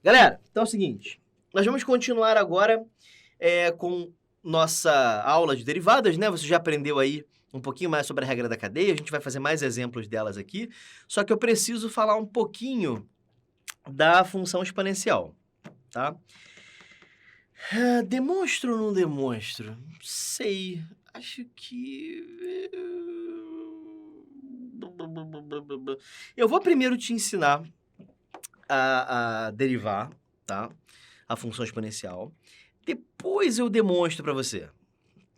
Galera, então é o seguinte, nós vamos continuar agora com nossa aula de derivadas, né? Você já aprendeu aí um pouquinho mais sobre a regra da cadeia, a gente vai fazer mais exemplos delas aqui, só que eu preciso falar um pouquinho da função exponencial, tá? Demonstro ou não demonstro? Não sei, acho que... Eu vou primeiro te ensinar a derivar, tá? A função exponencial. Depois eu demonstro para você,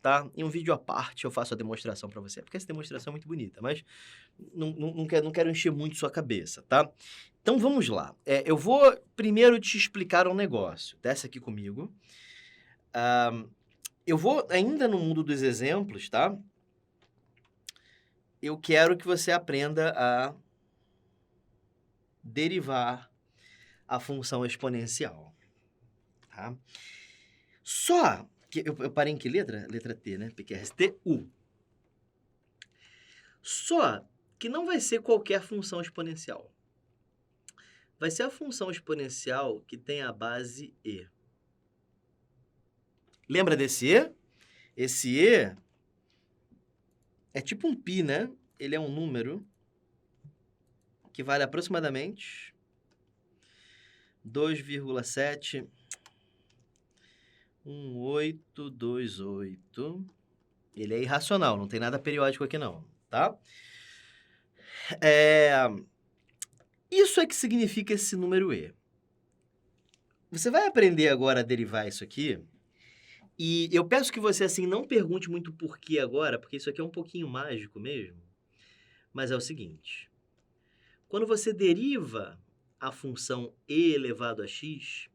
tá? Em um vídeo à parte eu faço a demonstração para você, porque essa demonstração é muito bonita, mas não quero encher muito sua cabeça, tá? Então vamos lá. Eu vou primeiro te explicar um negócio. Desce aqui comigo. Eu vou ainda no mundo dos exemplos, tá? Eu quero que você aprenda a derivar a função exponencial, tá? Só que eu parei em que letra? Letra T, né? PQRST-U. Só que não vai ser qualquer função exponencial. Vai ser a função exponencial que tem a base E. Lembra desse E? Esse E é tipo um π, né? Ele é um número que vale aproximadamente 2,71828. Ele é irracional, não tem nada periódico aqui não, tá? Isso é que significa esse número E. Você vai aprender agora a derivar isso aqui, e eu peço que você, assim, não pergunte muito por que agora, porque isso aqui é um pouquinho mágico mesmo, mas é o seguinte. Quando você deriva a função e elevado a x,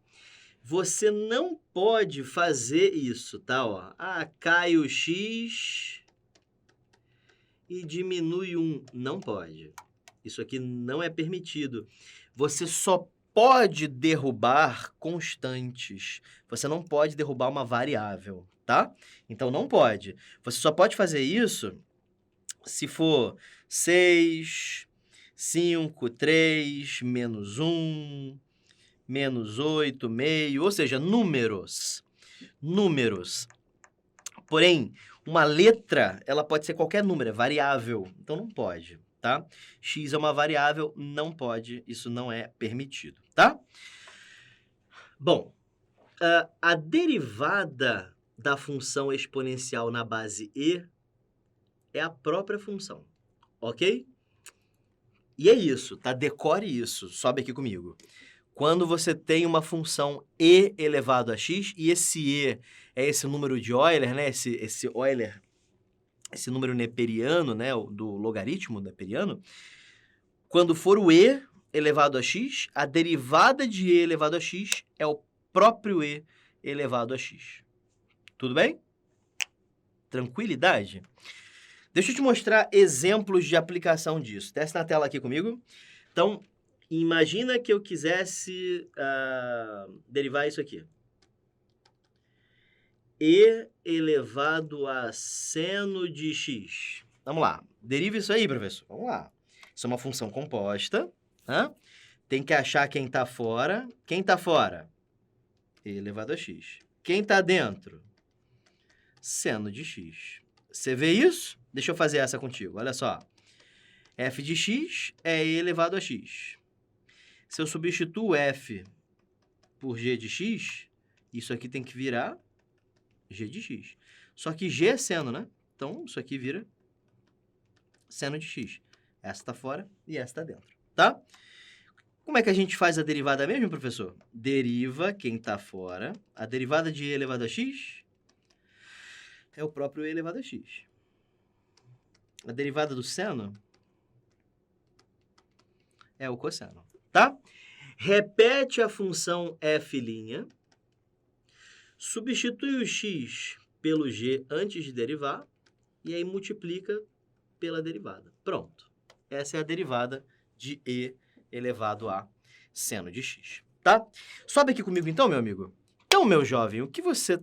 você não pode fazer isso, tá? Ó, cai o x e diminui 1. Não pode. Isso aqui não é permitido. Você só pode derrubar constantes. Você não pode derrubar uma variável, tá? Então não pode. Você só pode fazer isso se for 6, 5, 3, menos 1, menos 8, meio, ou seja, números. Números. Porém, uma letra, ela pode ser qualquer número, é variável, então não pode, tá? X é uma variável, não pode, isso não é permitido, tá? Bom, a derivada da função exponencial na base E é a própria função, ok? E é isso, tá? Decore isso, sobe aqui comigo. Quando você tem uma função e elevado a x, e esse e é esse número de Euler, né? Esse Euler, esse número neperiano, né? Do logaritmo neperiano. Quando for o e elevado a x, a derivada de e elevado a x é o próprio e elevado a x. Tudo bem? Tranquilidade? Deixa eu te mostrar exemplos de aplicação disso. Desce na tela aqui comigo. Então, imagina que eu quisesse derivar isso aqui. E elevado a seno de x. Vamos lá. Deriva isso aí, professor. Vamos lá. Isso é uma função composta. Né? Tem que achar quem está fora. Quem está fora? E elevado a x. Quem está dentro? Seno de x. Você vê isso? Deixa eu fazer essa contigo. Olha só. F de x é e elevado a x. Se eu substituo f por g de x, isso aqui tem que virar g de x. Só que g é seno, né? Então, isso aqui vira seno de x. Essa está fora e essa está dentro, tá? Como é que a gente faz a derivada mesmo, professor? Deriva quem está fora. A derivada de e elevado a x é o próprio e elevado a x. A derivada do seno é o cosseno, tá? Repete a função f', substitui o x pelo g antes de derivar, e aí multiplica pela derivada. Pronto. Essa é a derivada de e elevado a seno de x, tá? Sobe aqui comigo então, meu amigo. Então, meu jovem, o que você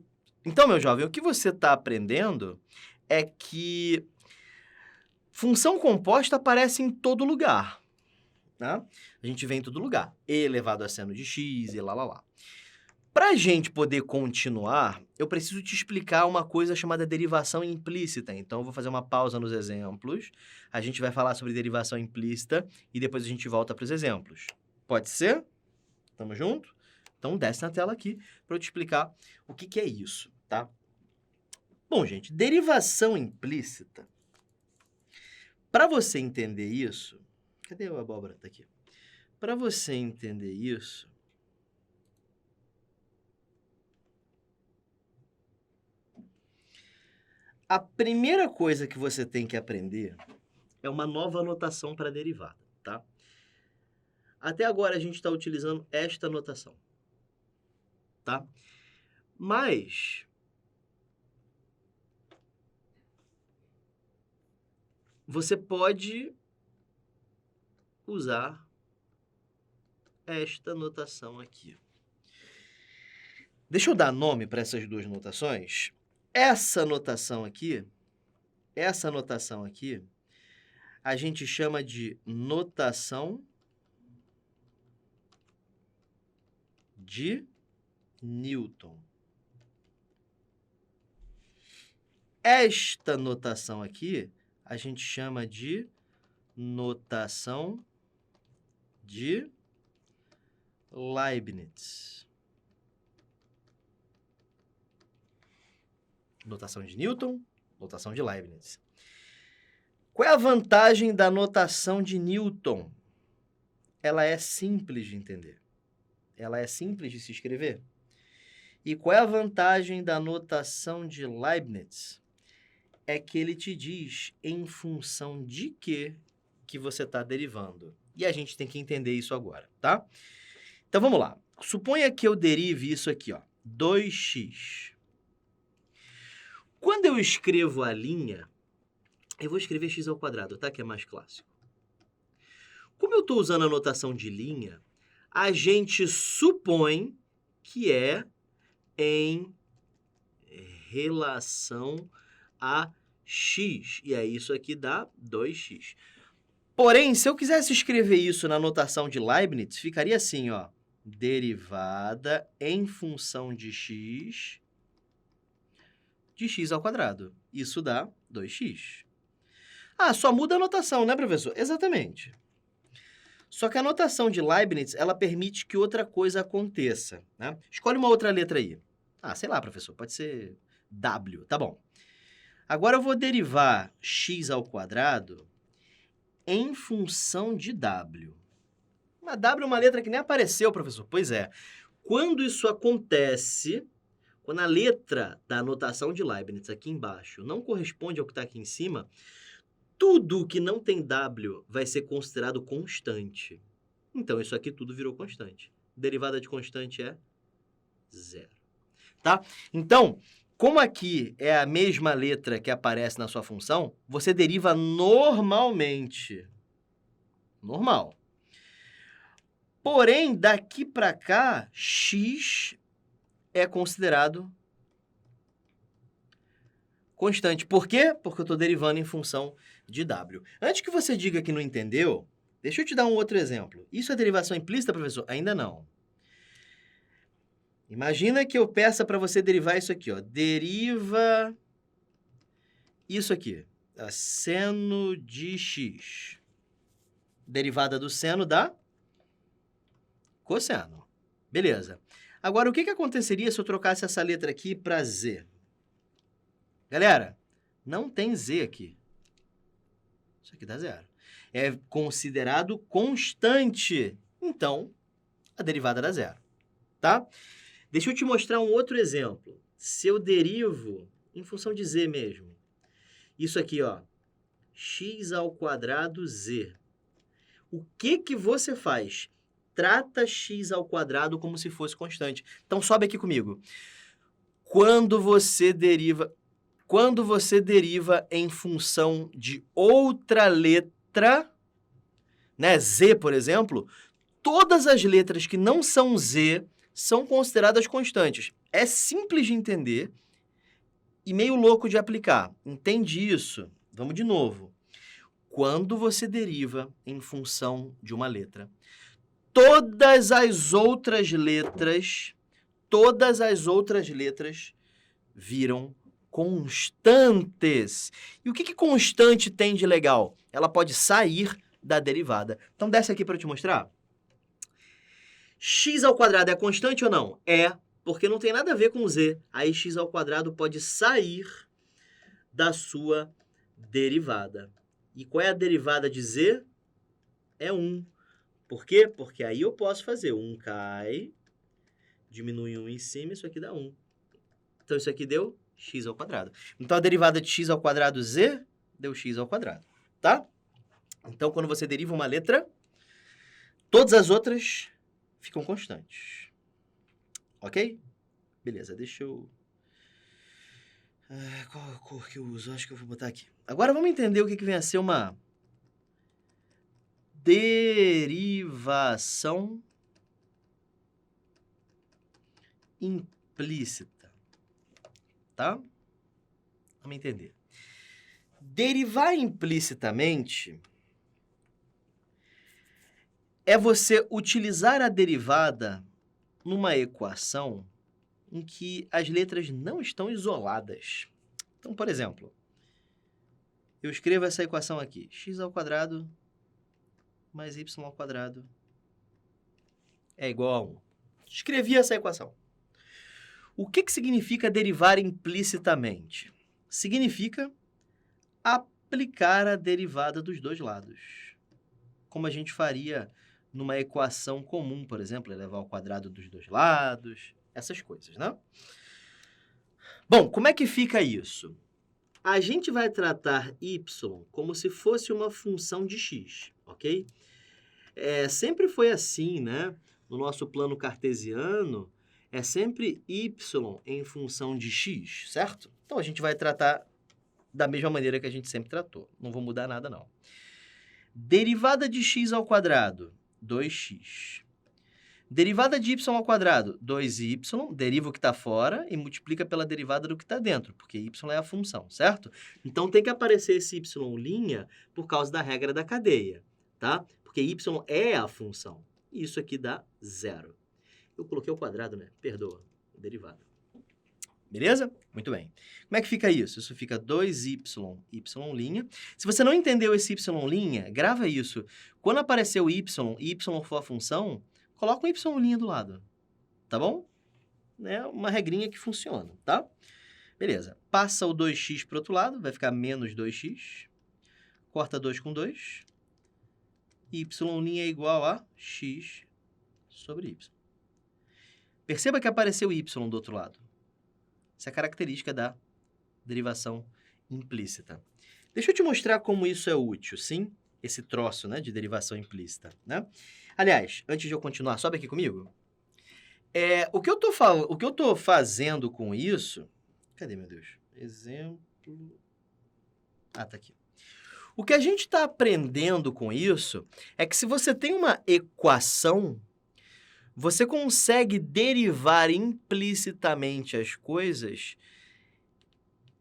está aprendendo é que função composta aparece em todo lugar. tá? A gente vê em todo lugar. E elevado a seno de x e lá. Para a gente poder continuar, eu preciso te explicar uma coisa chamada derivação implícita. Então, eu vou fazer uma pausa nos exemplos. A gente vai falar sobre derivação implícita e depois a gente volta para os exemplos. Pode ser? Tamo junto? Então, desce na tela aqui para eu te explicar o que é isso, tá? Bom, gente, derivação implícita. Para você entender isso... Cadê a abóbora? Tá aqui. Para você entender isso... A primeira coisa que você tem que aprender é uma nova notação para derivada, tá? Até agora a gente está utilizando esta notação, tá? Mas você pode usar esta notação aqui. Deixa eu dar nome para essas duas notações. Essa notação aqui, a gente chama de notação de Newton. Esta notação aqui, a gente chama de notação de Leibniz. Notação de Newton, notação de Leibniz. Qual é a vantagem da notação de Newton? Ela é simples de entender. Ela é simples de se escrever. E qual é a vantagem da notação de Leibniz? É que ele te diz em função de que você está derivando. E a gente tem que entender isso agora, tá? Então, vamos lá. Suponha que eu derive isso aqui, ó, 2x. Quando eu escrevo a linha, eu vou escrever x ao quadrado, tá? Que é mais clássico. Como eu estou usando a notação de linha, a gente supõe que é em relação a x. E aí isso aqui dá 2x. Porém, se eu quisesse escrever isso na notação de Leibniz, ficaria assim, ó. Derivada em função de x ao quadrado. Isso dá 2x. Ah, só muda a notação, né, professor? Exatamente. Só que a notação de Leibniz, ela permite que outra coisa aconteça, né? Escolhe uma outra letra aí. Ah, sei lá, professor, pode ser W, tá bom. Agora eu vou derivar x ao quadrado em função de W. Mas W é uma letra que nem apareceu, professor. Pois é. Quando isso acontece, quando a letra da notação de Leibniz aqui embaixo não corresponde ao que está aqui em cima, tudo que não tem W vai ser considerado constante. Então, isso aqui tudo virou constante. Derivada de constante é zero. Tá? Então, como aqui é a mesma letra que aparece na sua função, você deriva normalmente. Normal. Porém, daqui para cá, x é considerado constante. Por quê? Porque eu estou derivando em função de W. Antes que você diga que não entendeu, deixa eu te dar um outro exemplo. Isso é derivação implícita, professor? Ainda não. Imagina que eu peça para você derivar isso aqui, ó. Deriva isso aqui. Seno de x. Derivada do seno dá cosseno. Beleza. Agora, o que aconteceria se eu trocasse essa letra aqui para z? Galera, não tem z aqui. Isso aqui dá zero. É considerado constante. Então, a derivada dá zero. Tá? Deixa eu te mostrar um outro exemplo. Se eu derivo em função de z mesmo. Isso aqui, ó. X ao quadrado z. O que você faz? Trata x ao quadrado como se fosse constante. Então, sobe aqui comigo. Quando você deriva em função de outra letra, né, z, por exemplo, todas as letras que não são z são consideradas constantes. É simples de entender e meio louco de aplicar. Entende isso? Vamos de novo. quando você deriva em função de uma letra, todas as outras letras viram constantes. E o que constante tem de legal? Ela pode sair da derivada. Então, desce aqui para eu te mostrar. X ao quadrado é constante ou não? É, porque não tem nada a ver com z. Aí, x ao quadrado pode sair da sua derivada. E qual é a derivada de z? É 1. Por quê? Porque aí eu posso fazer 1 cai, diminui 1 em cima, isso aqui dá 1. Então, isso aqui deu x ao quadrado. Então, a derivada de x ao quadrado z deu x ao quadrado, tá? Então, quando você deriva uma letra, todas as outras ficam constantes. Ok? Beleza, deixa eu... qual a cor que eu uso? Acho que eu vou botar aqui. Agora, vamos entender o que vem a ser uma derivação implícita, tá? Vamos entender. Derivar implicitamente é você utilizar a derivada numa equação em que as letras não estão isoladas. Então, por exemplo, eu escrevo essa equação aqui, x ao quadrado mais y ao quadrado é igual a 1. Escrevi essa equação. O que significa derivar implicitamente? Significa aplicar a derivada dos dois lados. Como a gente faria numa equação comum, por exemplo, elevar ao quadrado dos dois lados, essas coisas, né? Bom, como é que fica isso? A gente vai tratar y como se fosse uma função de x, ok? Sempre foi assim, né? No nosso plano cartesiano, é sempre y em função de x, certo? Então, a gente vai tratar da mesma maneira que a gente sempre tratou. Não vou mudar nada, não. Derivada de x ao quadrado, 2x. Derivada de y ao quadrado, 2y, deriva o que está fora e multiplica pela derivada do que está dentro, porque y é a função, certo? Então, tem que aparecer esse y' por causa da regra da cadeia, tá? Porque y é a função. E isso aqui dá 0. Eu coloquei o quadrado, né? Perdoa, derivada. Beleza? Muito bem. Como é que fica isso? Isso fica 2y, y'. Se você não entendeu esse y', grava isso. Quando aparecer o y e y for a função, coloca um y' do lado, tá bom? É uma regrinha que funciona, tá? Beleza. Passa o 2x para o outro lado, vai ficar menos 2x. Corta 2 com 2. Y' é igual a x sobre y. Perceba que apareceu y do outro lado. Essa é a característica da derivação implícita. Deixa eu te mostrar como isso é útil, sim? Esse troço, né, de derivação implícita, né? Aliás, antes de eu continuar, sobe aqui comigo. O que eu tô fazendo com isso... Cadê, meu Deus? Exemplo... Ah, tá aqui. O que a gente está aprendendo com isso é que se você tem uma equação, você consegue derivar implicitamente as coisas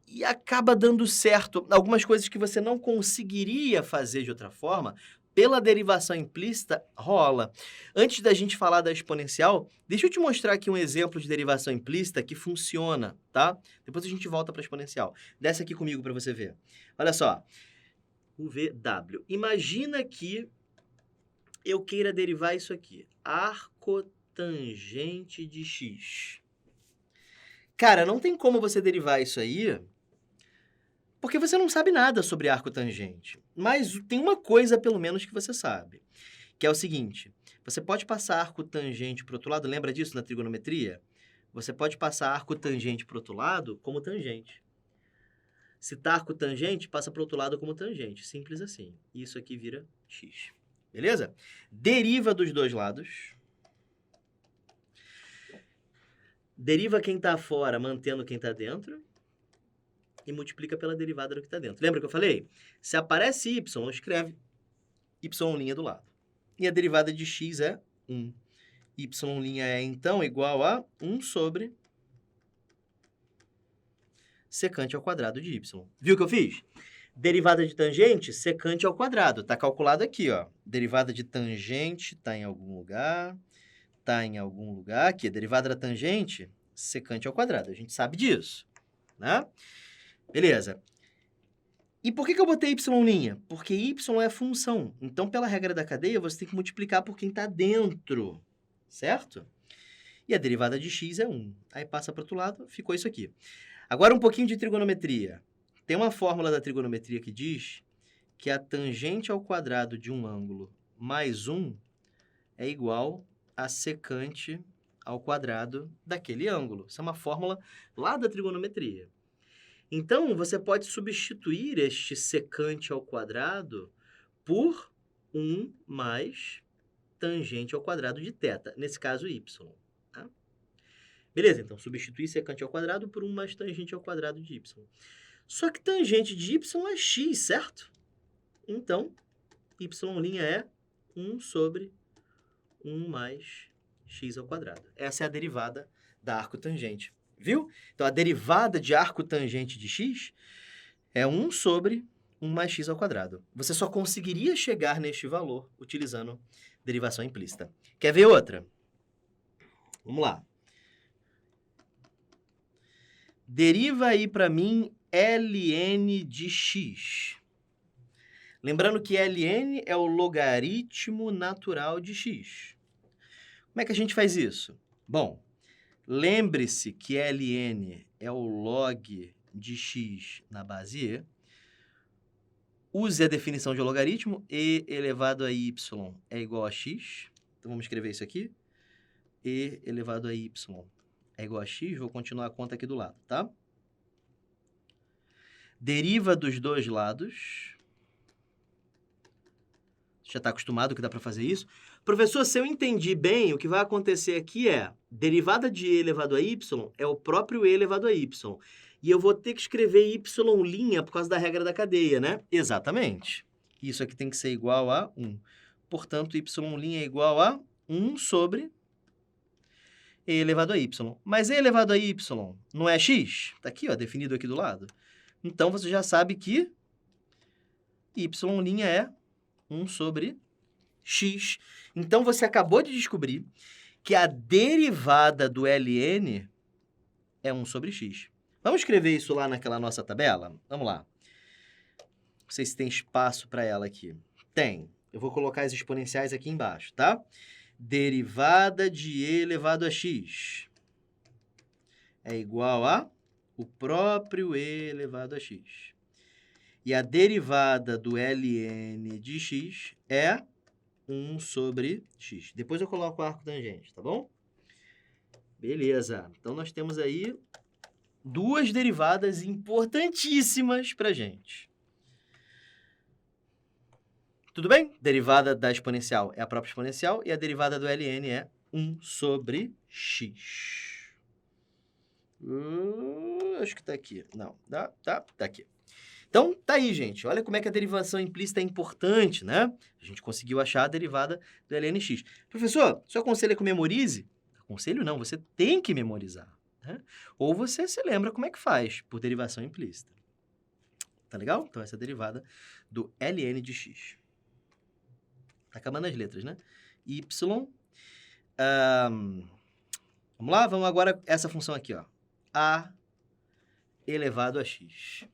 e acaba dando certo. Algumas coisas que você não conseguiria fazer de outra forma, pela derivação implícita, rola. Antes da gente falar da exponencial, deixa eu te mostrar aqui um exemplo de derivação implícita que funciona, tá? Depois a gente volta para a exponencial. Desce aqui comigo para você ver. Olha só. O VW. Imagina que eu queira derivar isso aqui. Arcotangente de x. Cara, não tem como você derivar isso aí, porque você não sabe nada sobre arcotangente. Mas tem uma coisa, pelo menos, que você sabe, que é o seguinte. Você pode passar arcotangente para o outro lado, lembra disso na trigonometria? Você pode passar arcotangente para o outro lado como tangente. Se tá arcotangente, passa para o outro lado como tangente. Simples assim. Isso aqui vira x. Beleza? Deriva dos dois lados. Deriva quem está fora, mantendo quem está dentro. E multiplica pela derivada do que está dentro. Lembra que eu falei? Se aparece y, escreve y' do lado. E a derivada de x é 1. Y' é, então, igual a 1 sobre secante ao quadrado de y. Viu o que eu fiz? Derivada de tangente, secante ao quadrado. Está calculado aqui, ó. Derivada de tangente está em algum lugar. Está em algum lugar. Aqui, a derivada da tangente, secante ao quadrado. A gente sabe disso, né? Beleza. E por que eu botei y'? Porque y é função. Então, pela regra da cadeia, você tem que multiplicar por quem está dentro, certo? E a derivada de x é 1. Aí passa para o outro lado, ficou isso aqui. Agora um pouquinho de trigonometria. Tem uma fórmula da trigonometria que diz que a tangente ao quadrado de um ângulo mais 1 é igual a secante ao quadrado daquele ângulo. Essa é uma fórmula lá da trigonometria. Então, você pode substituir este secante ao quadrado por 1 mais tangente ao quadrado de θ, nesse caso y. Tá? Beleza, então substituir secante ao quadrado por 1 mais tangente ao quadrado de y. Só que tangente de y é x, certo? Então, y' é 1 sobre 1 mais x ao quadrado. Essa é a derivada da arcotangente. Viu? Então, a derivada de arcotangente de x é 1 sobre 1 mais x ao quadrado. Você só conseguiria chegar neste valor utilizando derivação implícita. Quer ver outra? Vamos lá. Deriva aí para mim ln de x. Lembrando que ln é o logaritmo natural de x. Como é que a gente faz isso? Bom, lembre-se que ln é o log de x na base e. Use a definição de logaritmo, e elevado a y é igual a x. Então, vamos escrever isso aqui. E elevado a y é igual a x. Vou continuar a conta aqui do lado, tá? Deriva dos dois lados. Já está acostumado que dá para fazer isso? Professor, se eu entendi bem, o que vai acontecer aqui é derivada de e elevado a y é o próprio e elevado a y. E eu vou ter que escrever y' por causa da regra da cadeia, né? Exatamente. Isso aqui tem que ser igual a 1. Portanto, y' é igual a 1 sobre e elevado a y. Mas e elevado a y não é x? Está aqui, ó, definido aqui do lado. Então, você já sabe que y' é 1 sobre x. Então, você acabou de descobrir que a derivada do ln é 1 sobre x. Vamos escrever isso lá naquela nossa tabela? Vamos lá. Não sei se tem espaço para ela aqui. Tem. Eu vou colocar as exponenciais aqui embaixo, tá? Derivada de e elevado a x é igual a o próprio e elevado a x. E a derivada do ln de x é 1 sobre x. Depois eu coloco o arco tangente, tá bom? Beleza. Então, nós temos aí duas derivadas importantíssimas para a gente. Tudo bem? Derivada da exponencial é a própria exponencial e a derivada do ln é 1 sobre x. Acho que está aqui. Não, tá aqui. Então, tá aí, gente. Olha como é que a derivação implícita é importante, né? A gente conseguiu achar a derivada do lnx. Professor, seu aconselho é que memorize? Aconselho não, você tem que memorizar. Né? Ou você se lembra como é que faz por derivação implícita. Tá legal? Então, essa é a derivada do ln de x. Tá acabando as letras, né? Y. Vamos lá? Vamos agora essa função aqui, ó. A elevado a x.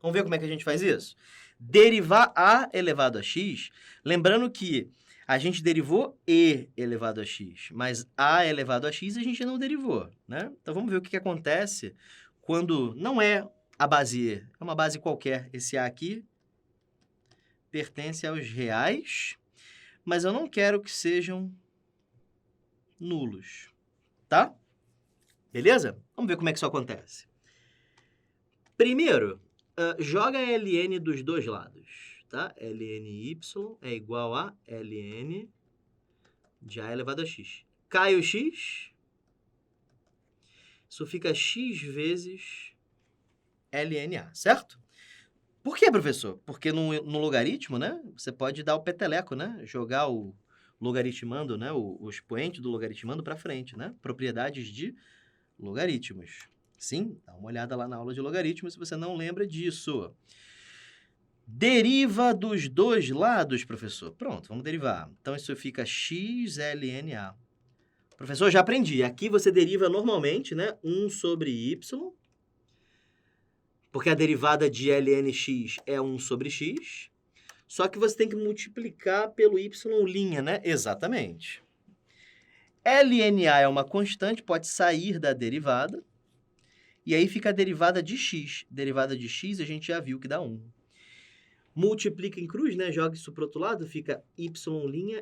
Vamos ver como é que a gente faz isso? Derivar a elevado a x, lembrando que a gente derivou e elevado a x, mas a elevado a x a gente não derivou, né? Então, vamos ver o que acontece quando não é a base e, é uma base qualquer. Esse a aqui pertence aos reais, mas eu não quero que sejam nulos, tá? Beleza? Vamos ver como é que isso acontece. Primeiro, joga ln dos dois lados, tá? lny é igual a ln de a elevado a x. Cai o x, isso fica x vezes lna, certo? Por quê, professor? Porque no logaritmo, né, você pode dar o peteleco, né? Jogar o logaritmando, né, o expoente do logaritmando para frente, né? Propriedades de logaritmos. Sim, dá uma olhada lá na aula de logaritmos se você não lembra disso. Deriva dos dois lados, professor. Pronto, vamos derivar. Então, isso fica x ln A. Professor, já aprendi. Aqui você deriva normalmente, né? 1 sobre y, porque a derivada de lnx é 1 sobre x. Só que você tem que multiplicar pelo y', né? Exatamente. LNA é uma constante, pode sair da derivada. E aí fica a derivada de x. Derivada de x a gente já viu que dá 1. Multiplica em cruz, né? Joga isso para o outro lado, fica y'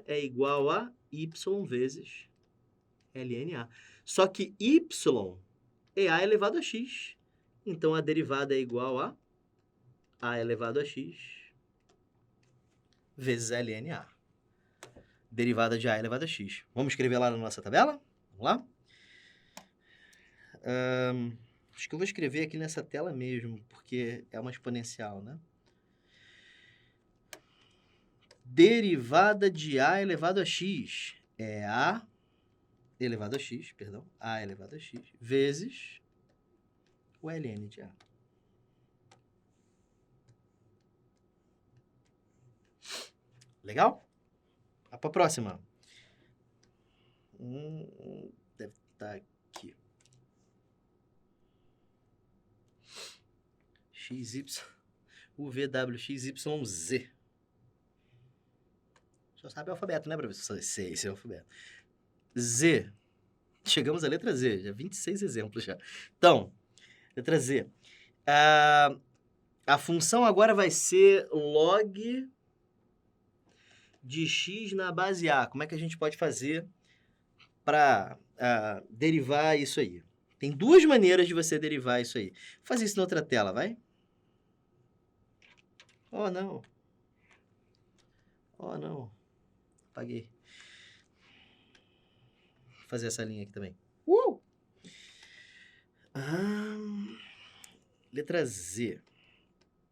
é igual a y vezes LNA. Só que y é a elevado a x. Então, a derivada é igual a elevado a x vezes LNA. Derivada de a elevado a x. Vamos escrever lá na nossa tabela? Vamos lá? Acho que eu vou escrever aqui nessa tela mesmo, porque é uma exponencial, né? Derivada de a elevado a x é a elevado a x, perdão, a elevado a x, vezes o ln de a. Legal? Vamos para a próxima. Deve estar aqui. XY, UVWXYZ. Só sabe o alfabeto, né, professor? Sei, esse é o alfabeto. Z. Chegamos à letra Z, já 26 exemplos já. Então, letra Z. A função agora vai ser log de x na base A. Como é que a gente pode fazer para derivar isso aí? Tem duas maneiras de você derivar isso aí. Vou fazer isso na outra tela, vai? Oh, não. Oh, não. Apaguei. Vou fazer essa linha aqui também. Letra Z.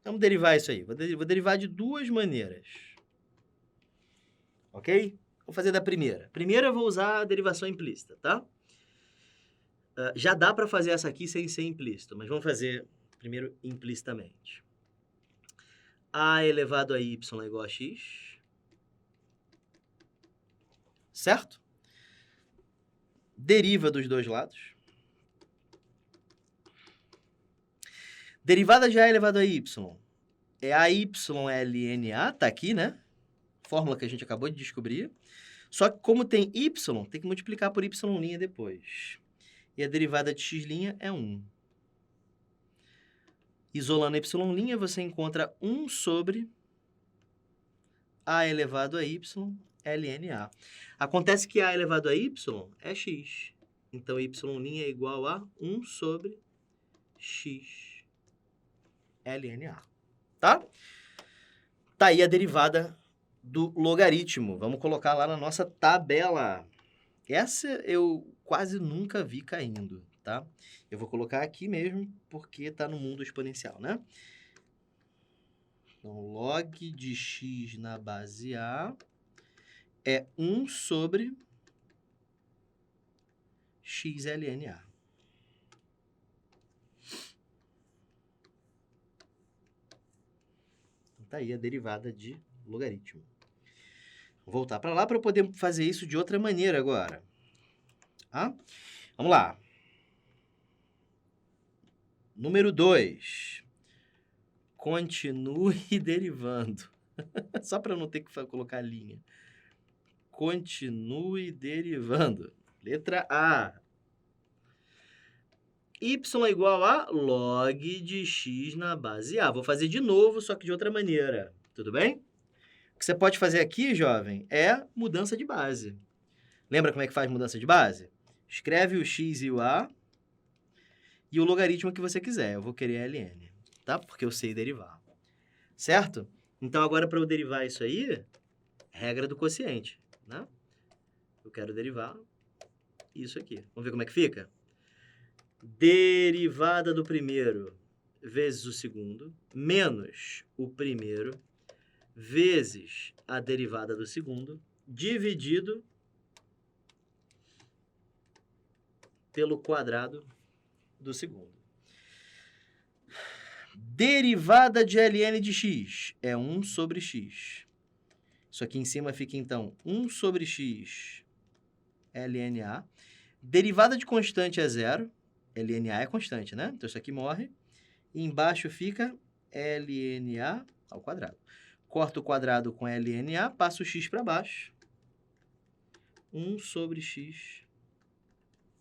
Vamos derivar isso aí. Vou derivar de duas maneiras. Ok? Vou fazer da primeira. Primeiro eu vou usar a derivação implícita, tá? Já dá para fazer essa aqui sem ser implícito, mas vamos fazer primeiro implicitamente. A elevado a y é igual a x. Certo? Deriva dos dois lados. Derivada de a elevado a y é a y ln A, tá aqui, né? Fórmula que a gente acabou de descobrir. Só que como tem y, tem que multiplicar por y' depois. E a derivada de x' é 1. Isolando y', você encontra 1 sobre a elevado a y ln A. Acontece que a elevado a y é x. Então, y' é igual a 1 sobre x ln A. Tá? Tá aí a derivada do logaritmo. Vamos colocar lá na nossa tabela. Essa eu quase nunca vi caindo, tá? Eu vou colocar aqui mesmo, porque está no mundo exponencial, né? Então, log de x na base A é 1 sobre x ln A. Então, tá aí a derivada de logaritmo. Vou voltar para lá para eu poder fazer isso de outra maneira agora. Tá? Vamos lá. Número 2. Continue derivando. Só para não ter que colocar a linha. Continue derivando. Letra A. Y é igual a log de x na base A. Vou fazer de novo, só que de outra maneira. Tudo bem? O que você pode fazer aqui, jovem, é mudança de base. Lembra como é que faz mudança de base? Escreve o x e o a e o logaritmo que você quiser. Eu vou querer ln, tá? Porque eu sei derivar. Certo? Então, agora, para eu derivar isso aí, regra do quociente, né? Eu quero derivar isso aqui. Vamos ver como é que fica? Derivada do primeiro vezes o segundo, menos o primeiro, vezes a derivada do segundo, dividido pelo quadrado do segundo. Derivada de ln de x é 1 sobre x. Isso aqui em cima fica, então, 1 sobre x ln A. Derivada de constante é zero. ln A é constante, né? Então, isso aqui morre. E embaixo fica ln A ao quadrado. Corta o quadrado com ln A, passa o x para baixo. 1 sobre x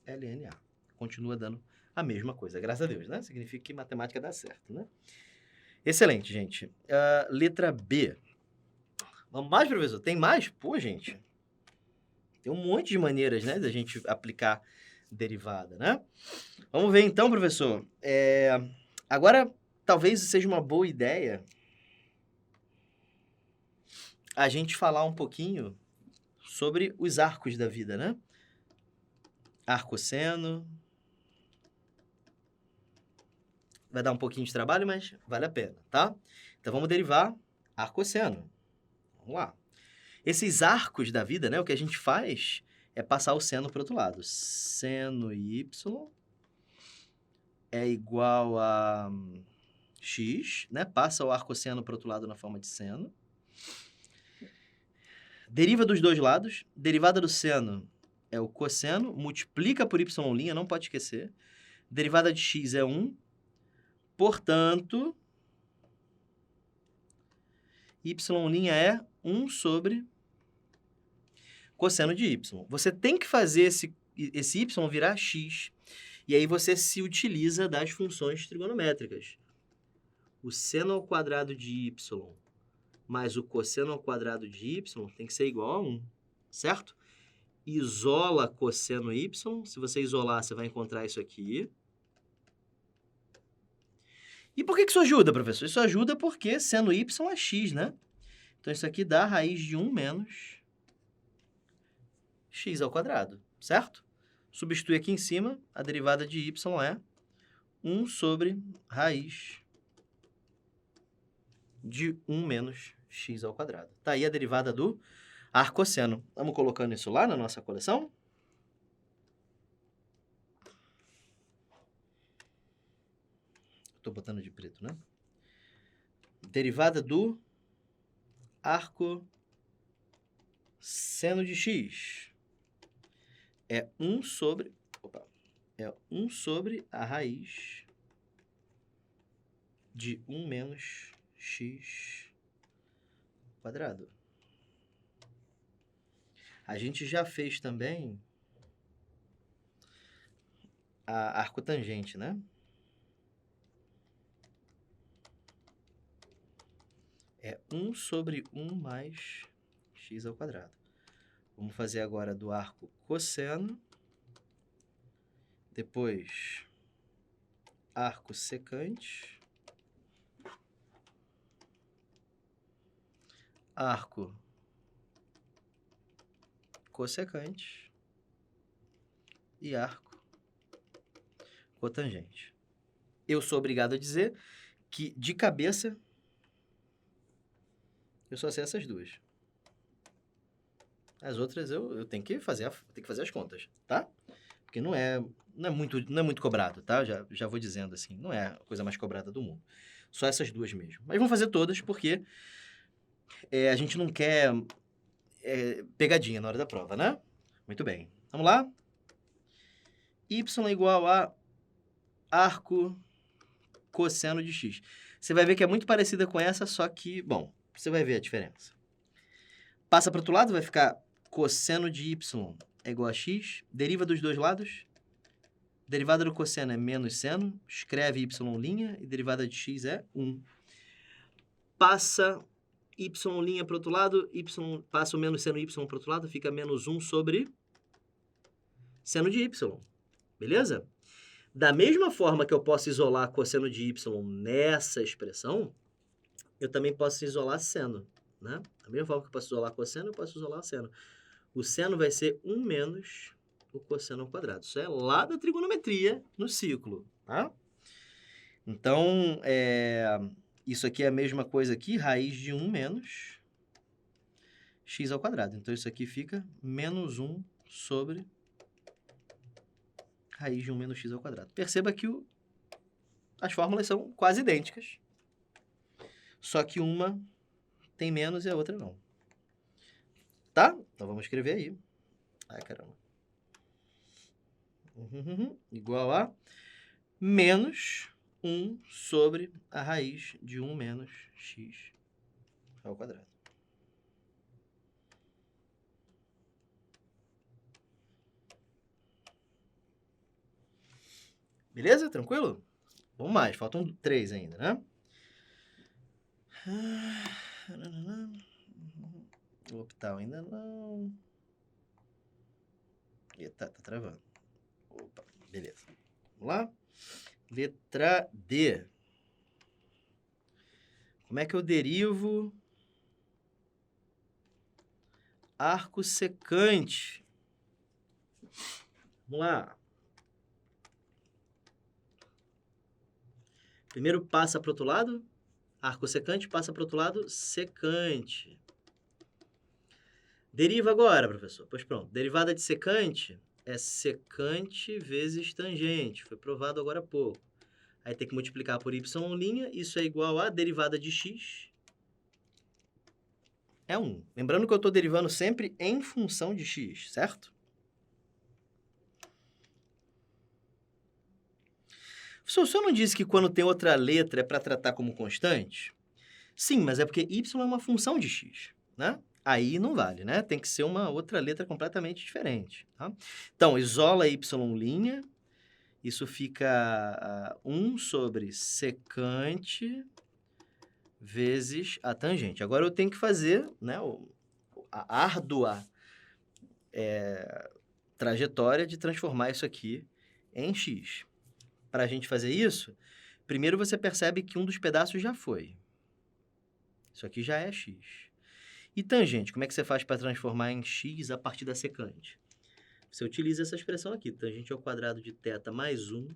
ln A. Continua dando a mesma coisa, graças a Deus, né? Significa que matemática dá certo, né? Excelente, gente. Letra B. Vamos mais, professor? Tem mais? Pô, gente. Tem um monte de maneiras, né, da gente aplicar derivada, né? Vamos ver então, professor. Agora, talvez seja uma boa ideia a gente falar um pouquinho sobre os arcos da vida, né? Arcosseno. Vai dar um pouquinho de trabalho, mas vale a pena, tá? Então, vamos derivar arcosseno. Vamos lá. Esses arcos da vida, né? O que a gente faz é passar o seno para o outro lado. Seno y é igual a x, né? Passa o arcosseno para o outro lado na forma de seno. Deriva dos dois lados. Derivada do seno é o cosseno. Multiplica por y', não pode esquecer. Derivada de x é 1. Portanto, y' é 1 sobre cosseno de y. Você tem que fazer esse y virar x. E aí você se utiliza das funções trigonométricas. O seno ao quadrado de y mais o cosseno ao quadrado de y tem que ser igual a 1, certo? Isola cosseno y. Se você isolar, você vai encontrar isso aqui. E por que isso ajuda, professor? Isso ajuda porque seno y é x, né? Então, isso aqui dá a raiz de 1 menos x ao quadrado, certo? Substitui aqui em cima, a derivada de y é 1 sobre raiz de 1 menos x ao quadrado. Tá aí a derivada do arcosseno. Vamos colocando isso lá na nossa coleção? Estou botando de preto, né? Derivada do arcosseno de x é 1 sobre... é 1 sobre a raiz de 1 menos x quadrado. A gente já fez também a arcotangente, né? É 1 sobre 1 mais x ao quadrado. Vamos fazer agora do arco cosseno. Depois, arco secante. Arco cossecante. E arco cotangente. Eu sou obrigado a dizer que, de cabeça, eu só sei essas duas. As outras eu tenho que fazer as contas, tá? Porque não é muito cobrado, tá? Já vou dizendo assim, não é a coisa mais cobrada do mundo. Só essas duas mesmo. Mas vamos fazer todas porque a gente não quer pegadinha na hora da prova, né? Muito bem. Vamos lá? Y igual a arco cosseno de x. Você vai ver que é muito parecida com essa, só que, bom, você vai ver a diferença. Passa para o outro lado, vai ficar cosseno de y é igual a x. Deriva dos dois lados. Derivada do cosseno é menos seno. Escreve y' e derivada de x é 1. Passa y' para o outro lado. Passa o menos seno y para o outro lado. Fica menos 1 sobre seno de y. Beleza? Da mesma forma que eu posso isolar cosseno de y nessa expressão, eu também posso isolar seno, né? Da mesma forma que eu posso isolar cosseno, eu posso isolar seno. O seno vai ser 1 menos o cosseno ao quadrado. Isso é lá da trigonometria no ciclo, tá? Então, isso aqui é a mesma coisa aqui, raiz de 1 menos x ao quadrado. Então, isso aqui fica menos 1 sobre raiz de 1 menos x ao quadrado. Perceba que as fórmulas são quase idênticas. Só que uma tem menos e a outra não. Tá? Então vamos escrever aí. Ai, caramba. Igual a menos 1 sobre a raiz de 1 menos x ao quadrado. Beleza? Tranquilo? Vamos mais, faltam 3 ainda, né? O octal ainda não. Eita, tá travando. Opa, beleza. Vamos lá? Letra D. Como é que eu derivo arco secante? Vamos lá. Primeiro passa para o outro lado, arco secante, passa para o outro lado, secante. Deriva agora, professor. Pois pronto. Derivada de secante é secante vezes tangente. Foi provado agora há pouco. Aí tem que multiplicar por y'. Isso é igual a derivada de x. É 1. Lembrando que eu estou derivando sempre em função de x, certo? Professor, o senhor não disse que quando tem outra letra é para tratar como constante? Sim, mas é porque y é uma função de x, né? Aí não vale, né? Tem que ser uma outra letra completamente diferente, tá? Então, isola y', isso fica 1 sobre secante vezes a tangente. Agora eu tenho que fazer, né, a árdua trajetória de transformar isso aqui em x. Para a gente fazer isso, primeiro você percebe que um dos pedaços já foi. Isso aqui já é x. E tangente, como é que você faz para transformar em x a partir da secante? Você utiliza essa expressão aqui, tangente ao quadrado de θ mais 1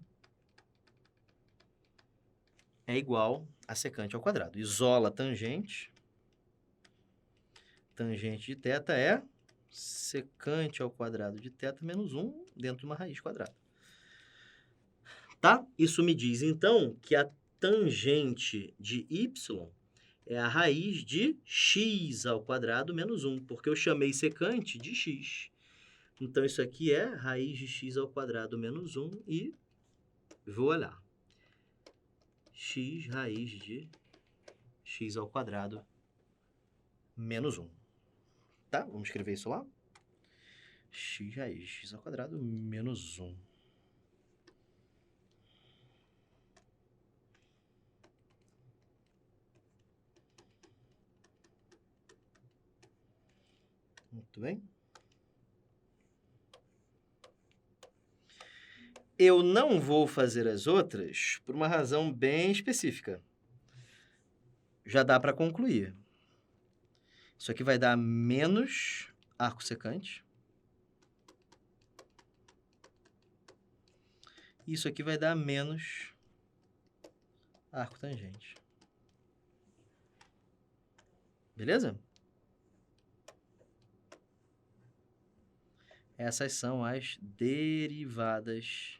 é igual a secante ao quadrado. Isola tangente. Tangente de θ é secante ao quadrado de θ menos 1 dentro de uma raiz quadrada. Tá? Isso me diz, então, que a tangente de y é a raiz de x ao quadrado menos 1, porque eu chamei secante de x. Então, isso aqui é raiz de x ao quadrado menos 1 e vou olhar. X raiz de x ao quadrado menos 1. Tá? Vamos escrever isso lá? X raiz de x ao quadrado menos 1. Muito bem. Eu não vou fazer as outras por uma razão bem específica. Já dá para concluir. Isso aqui vai dar menos arco secante. Isso aqui vai dar menos arco tangente. Beleza? Essas são as derivadas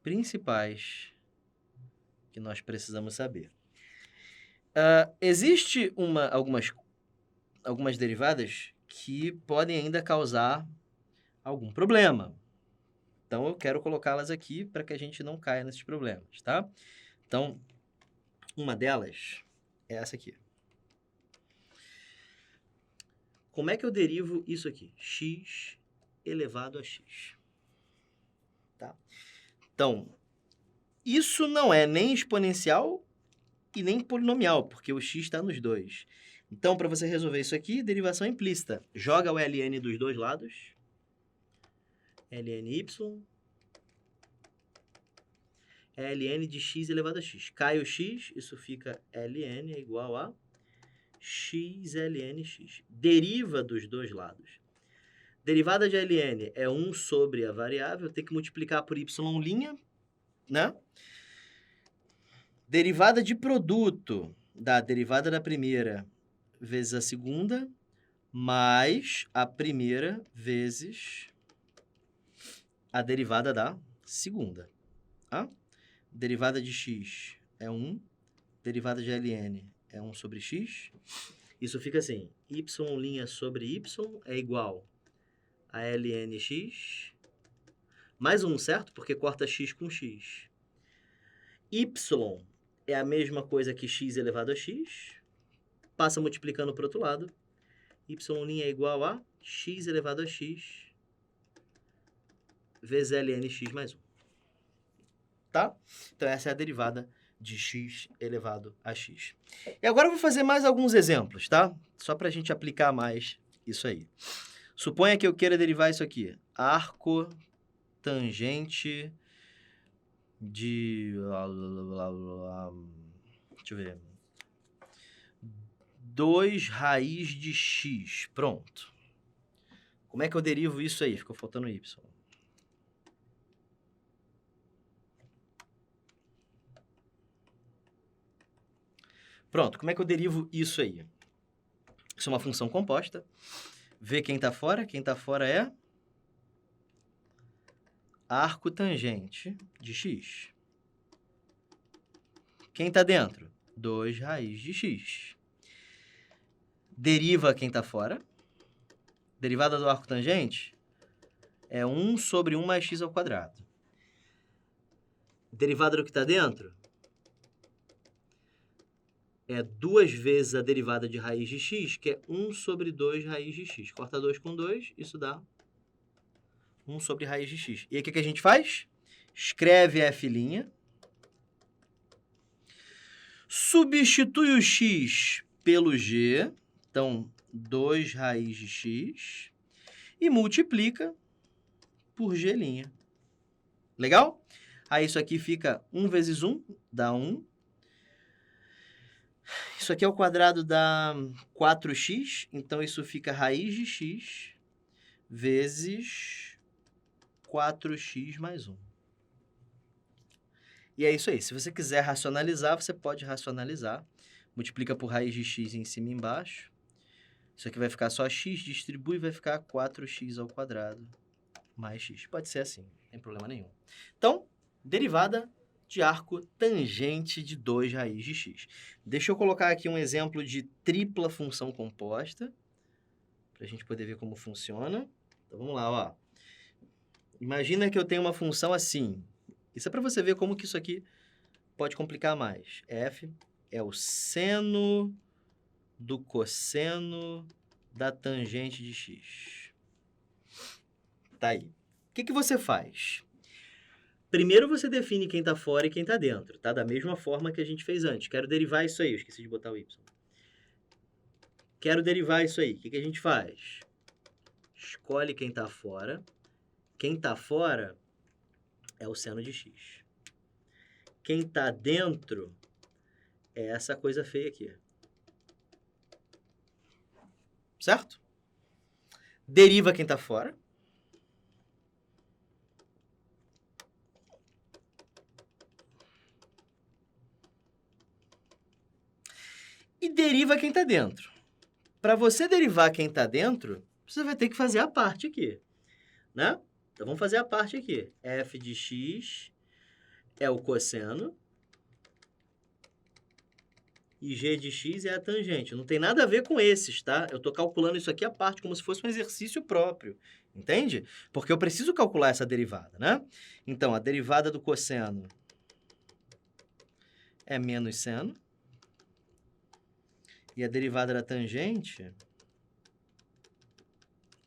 principais que nós precisamos saber. Existe algumas derivadas que podem ainda causar algum problema. Então, eu quero colocá-las aqui para que a gente não caia nesses problemas, tá? Então, uma delas é essa aqui. Como é que eu derivo isso aqui? X elevado a x. Tá? Então, isso não é nem exponencial e nem polinomial, porque o x está nos dois. Então, para você resolver isso aqui, derivação implícita. Joga o ln dos dois lados. ln y. ln de x elevado a x. Cai o x, isso fica ln é igual a x ln x. Deriva dos dois lados. Derivada de ln é 1 sobre a variável, tem que multiplicar por y', né? Derivada de produto da derivada da primeira vezes a segunda, mais a primeira vezes a derivada da segunda. Tá? derivada de x é 1, derivada de ln é 1 sobre x. Isso fica assim, y' sobre y é igual a lnx mais 1, certo? Porque corta x com x. Y é a mesma coisa que x elevado a x. Passa multiplicando para o outro lado. Y' é igual a x elevado a x vezes lnx mais 1. Tá? Então, essa é a derivada de x elevado a x. E agora eu vou fazer mais alguns exemplos, tá? Só para a gente aplicar mais isso aí. Suponha que eu queira derivar isso aqui. Arco tangente de... Deixa eu ver. 2 raiz de x. Pronto. Como é que eu derivo isso aí? Ficou faltando y. Pronto, como é que eu derivo isso aí? Isso é uma função composta. Vê quem está fora. Quem está fora é arco tangente de x. Quem está dentro? 2 raiz de x. Deriva quem está fora. Derivada do arco tangente é 1 sobre 1 mais x ao quadrado. Derivada do que está dentro é 2 vezes a derivada de raiz de x, que é 1 sobre 2 raiz de x. Corta 2 com 2, isso dá 1 sobre raiz de x. E aí, o que a gente faz? Escreve f', substitui o x pelo g, então 2 raiz de x, e multiplica por g'. Legal? Aí isso aqui fica 1 vezes 1, dá 1. Isso aqui é o quadrado dá 4x, então isso fica raiz de x vezes 4x mais 1. E é isso aí. Se você quiser racionalizar, você pode racionalizar. Multiplica por raiz de x em cima e embaixo. Isso aqui vai ficar só x, distribui e vai ficar 4x ao quadrado mais x. Pode ser assim, não tem problema nenhum. Então, derivada de arco tangente de 2 raiz de x. Deixa eu colocar aqui um exemplo de tripla função composta, para a gente poder ver como funciona. Então, vamos lá, ó. Imagina que eu tenho uma função assim. Isso é para você ver como que isso aqui pode complicar mais. F é o seno do cosseno da tangente de x. Tá aí. O que você faz? Primeiro você define quem está fora e quem está dentro, tá? Da mesma forma que a gente fez antes. Quero derivar isso aí, eu esqueci de botar o y. Quero derivar isso aí. O que a gente faz? Escolhe quem está fora. Quem está fora é o seno de x. Quem está dentro é essa coisa feia aqui. Certo? Deriva quem está fora. E deriva quem está dentro. Para você derivar quem está dentro, você vai ter que fazer a parte aqui, né? Então, vamos fazer a parte aqui. F de x é o cosseno e g de x é a tangente. Não tem nada a ver com esses, tá? Eu estou calculando isso aqui à parte, como se fosse um exercício próprio, entende? Porque eu preciso calcular essa derivada, né? Então, a derivada do cosseno é menos seno. E a derivada da tangente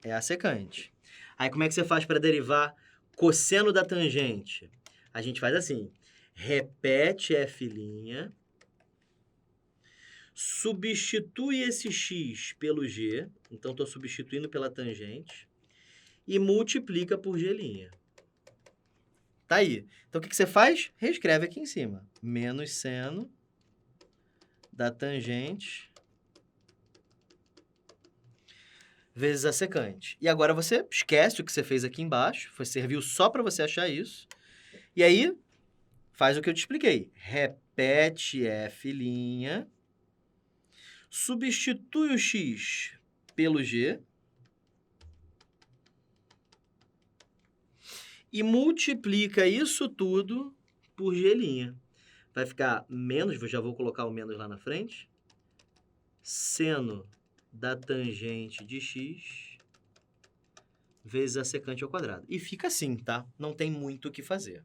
é a secante. Aí, como é que você faz para derivar cosseno da tangente? A gente faz assim, repete f', substitui esse x pelo g, então estou substituindo pela tangente, e multiplica por g'. Tá aí. Então, o que você faz? Reescreve aqui em cima. Menos seno da tangente vezes a secante. E agora você esquece o que você fez aqui embaixo, serviu só para você achar isso. E aí, faz o que eu te expliquei. Repete f', substitui o x pelo g e multiplica isso tudo por g'. Vai ficar menos, já vou colocar o menos lá na frente, seno da tangente de x vezes a secante ao quadrado. E fica assim, tá? Não tem muito o que fazer.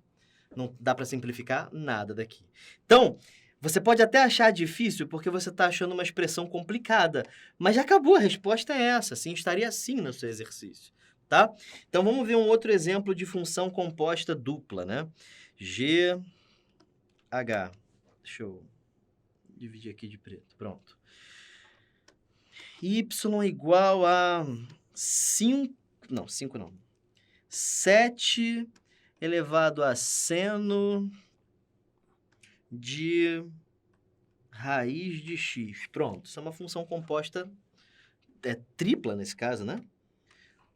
Não dá para simplificar nada daqui. Então, você pode até achar difícil porque você está achando uma expressão complicada, mas já acabou, a resposta é essa, assim, estaria assim no seu exercício, tá? Então, vamos ver um outro exemplo de função composta dupla, né? GH. Deixa eu dividir aqui de preto, pronto. Y igual a 5, não, 5 não. 7 elevado a seno de raiz de x. Pronto, isso é uma função composta tripla nesse caso, né?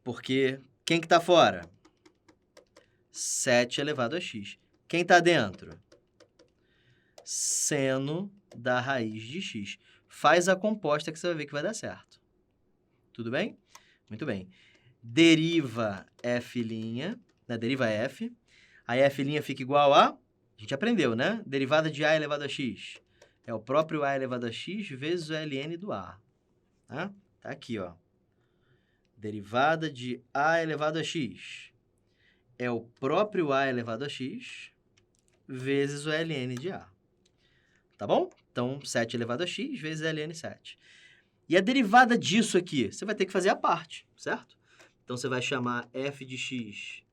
Porque quem que está fora? 7 elevado a x. Quem está dentro? Seno da raiz de x. Faz a composta que você vai ver que vai dar certo. Tudo bem? Muito bem. Deriva f', né? Deriva f. Aí f' fica igual a... A gente aprendeu, né? Derivada de a elevado a x. É o próprio a elevado a x vezes o ln do a. Tá? Tá aqui, ó. Derivada de a elevado a x é o próprio a elevado a x vezes o ln de a. Tá bom? Então, 7 elevado a x vezes ln 7. E a derivada disso aqui, você vai ter que fazer a parte, certo? Então, você vai chamar f de x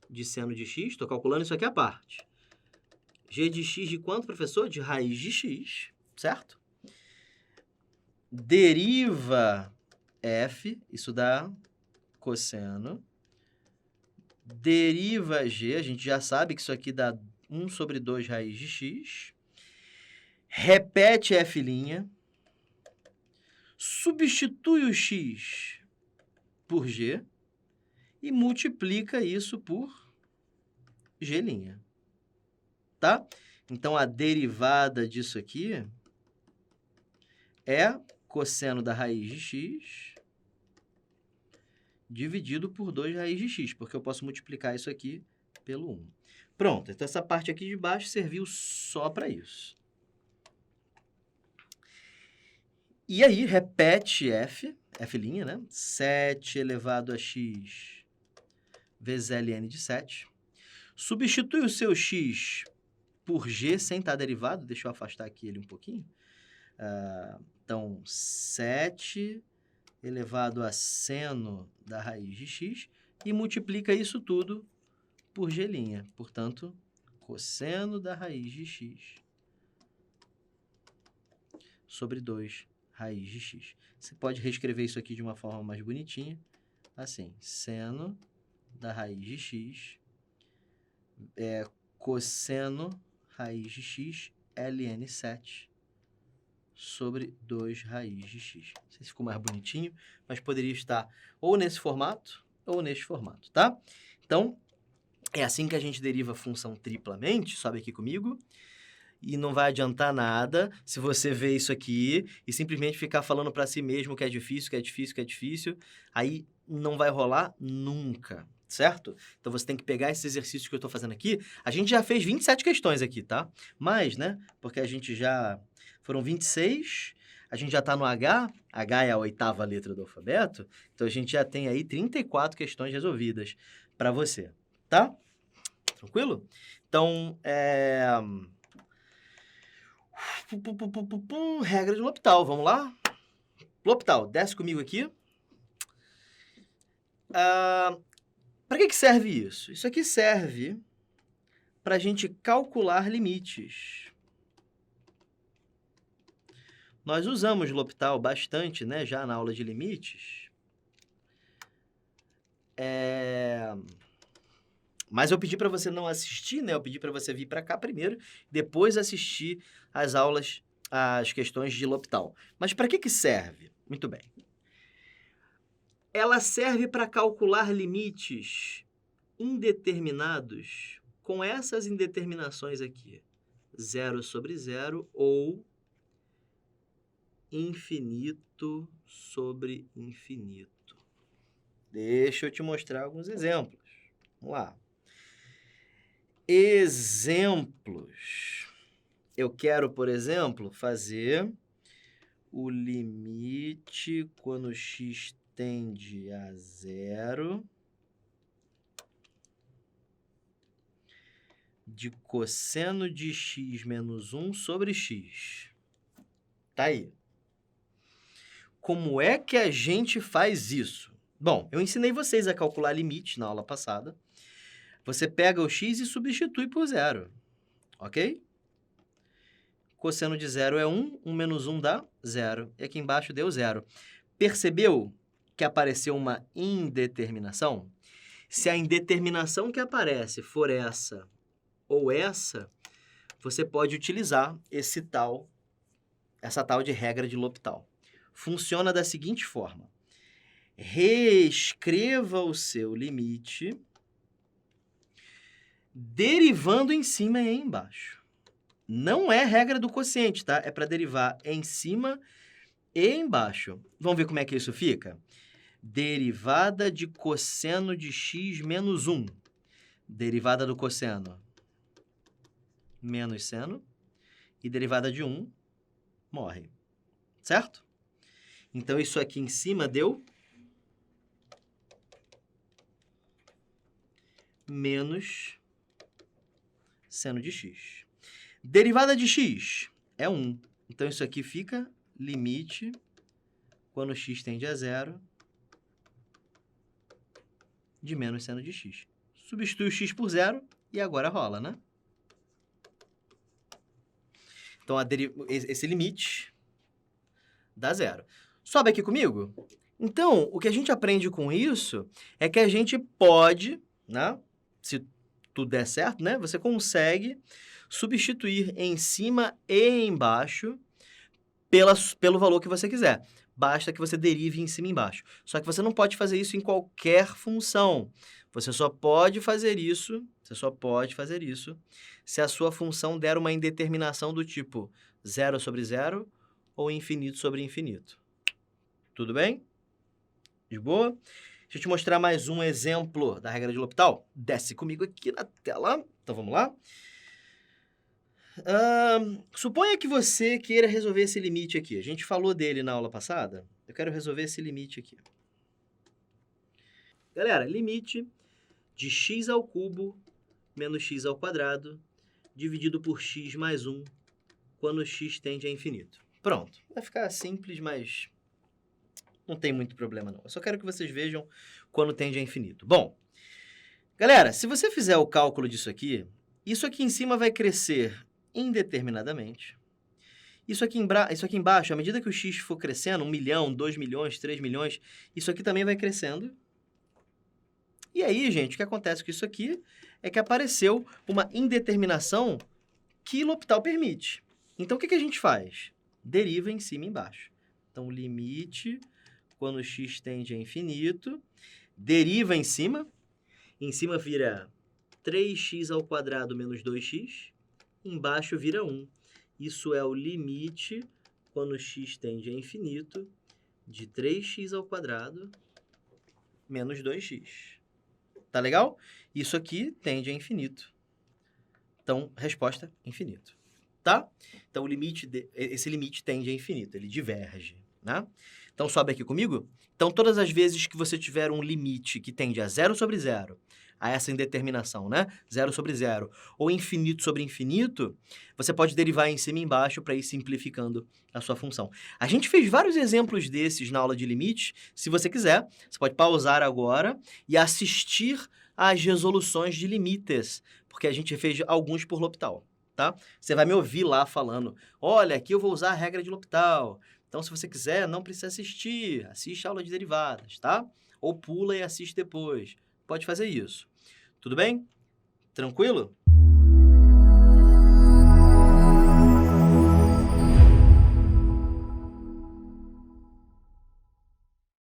de seno de x. Estou calculando isso aqui à parte. G de x de quanto, professor? De raiz de x, certo? Deriva f, isso dá cosseno. Deriva g, a gente já sabe que isso aqui dá 1 sobre 2 raiz de x. Repete f'. Substitui o x por g e multiplica isso por g'. Tá? Então, a derivada disso aqui é cosseno da raiz de x dividido por 2 raiz de x, porque eu posso multiplicar isso aqui pelo 1. Pronto, então essa parte aqui de baixo serviu só para isso. E aí, repete f', né? 7 elevado a x vezes ln de 7. Substitui o seu x por g sem estar derivado. Deixa eu afastar aqui ele um pouquinho. Então, 7 elevado a seno da raiz de x e multiplica isso tudo por g'. Portanto, cosseno da raiz de x sobre 2 raiz de x. Você pode reescrever isso aqui de uma forma mais bonitinha, assim, seno da raiz de x é cosseno raiz de x ln 7 sobre 2 raiz de x. Não sei se ficou mais bonitinho, mas poderia estar ou nesse formato ou neste formato, tá? Então, é assim que a gente deriva a função triplamente, sobe aqui comigo. E não vai adiantar nada se você ver isso aqui e simplesmente ficar falando para si mesmo que é difícil, que é difícil, que é difícil. Aí não vai rolar nunca, certo? Então você tem que pegar esses exercícios que eu estou fazendo aqui. A gente já fez 27 questões aqui, tá? Mas, né? Porque a gente já... Foram 26, a gente já está no H. H é a 8ª letra do alfabeto. Então a gente já tem aí 34 questões resolvidas para você, tá? Tranquilo? Então, regra de L'Hopital, vamos lá? L'Hopital, desce comigo aqui. Para que serve isso? Isso aqui serve para a gente calcular limites. Nós usamos L'Hopital bastante, né, já na aula de limites. Mas eu pedi para você não assistir, né? Eu pedi para você vir para cá primeiro, depois assistir as aulas, as questões de L'Hopital. Mas para que serve? Muito bem. Ela serve para calcular limites indeterminados com essas indeterminações aqui. 0 sobre 0 ou infinito sobre infinito. Deixa eu te mostrar alguns exemplos. Vamos lá. exemplos. Eu quero, por exemplo, fazer o limite quando x tende a 0 de cosseno de x menos 1 sobre x. Tá aí. Como é que a gente faz isso? Bom, eu ensinei vocês a calcular limite na aula passada. Você pega o x e substitui por 0, ok? Cosseno de 0 é 1, 1 menos 1 dá 0. E aqui embaixo deu 0. Percebeu que apareceu uma indeterminação? Se a indeterminação que aparece for essa ou essa, você pode utilizar essa tal de regra de L'Hopital. Funciona da seguinte forma. Reescreva o seu limite derivando em cima e embaixo. Não é regra do quociente, tá? É para derivar em cima e embaixo. Vamos ver como é que isso fica? Derivada de cosseno de x menos 1. Derivada do cosseno menos seno. E derivada de 1 morre. Certo? Então, isso aqui em cima deu menos seno de x. Derivada de x é 1. Então, isso aqui fica limite quando x tende a 0 de menos seno de x. Substitui o x por 0 e agora rola, né? Então, esse limite dá 0. Sobe aqui comigo? Então, o que a gente aprende com isso é que a gente pode, né, se tudo der certo, né, você consegue substituir em cima e embaixo pelo valor que você quiser. Basta que você derive em cima e embaixo. Só que você não pode fazer isso em qualquer função. Você só pode fazer isso se a sua função der uma indeterminação do tipo 0 sobre 0 ou infinito sobre infinito. Tudo bem? De boa? Deixa eu te mostrar mais um exemplo da regra de L'Hopital. Desce comigo aqui na tela. Então, vamos lá. Suponha que você queira resolver esse limite aqui. A gente falou dele na aula passada. Eu quero resolver esse limite aqui. Galera, limite de x ao cubo menos x ao quadrado dividido por x mais 1 quando x tende a infinito. Pronto. Vai ficar simples, mas não tem muito problema não. Eu só quero que vocês vejam quando tende a infinito. Bom, galera, se você fizer o cálculo disso aqui, isso aqui em cima vai crescer indeterminadamente. Isso aqui embaixo, à medida que o x for crescendo, 1 milhão, 2 milhões, 3 milhões, isso aqui também vai crescendo. E aí, gente, o que acontece com isso aqui é que apareceu uma indeterminação que L'Hopital permite. Então, o que a gente faz? Deriva em cima e embaixo. Então, limite, quando x tende a infinito, deriva em cima vira 3x ao quadrado menos 2x, embaixo vira 1. Isso é o limite, quando x tende a infinito, de 3x ao quadrado menos 2x. Tá legal? Isso aqui tende a infinito. Então, resposta, infinito. Tá? Então, esse limite tende a infinito, ele diverge, né? Então, sobe aqui comigo. Então, todas as vezes que você tiver um limite que tende a 0 sobre 0, a essa indeterminação, né? 0 sobre 0, ou infinito sobre infinito, você pode derivar em cima e embaixo para ir simplificando a sua função. A gente fez vários exemplos desses na aula de limites. Se você quiser, você pode pausar agora e assistir às resoluções de limites, porque a gente fez alguns por L'Hopital, tá? Você vai me ouvir lá falando, olha, aqui eu vou usar a regra de L'Hopital. Então, se você quiser, não precisa assistir, assiste a aula de derivadas, tá? Ou pula e assiste depois. Pode fazer isso. Tudo bem? Tranquilo?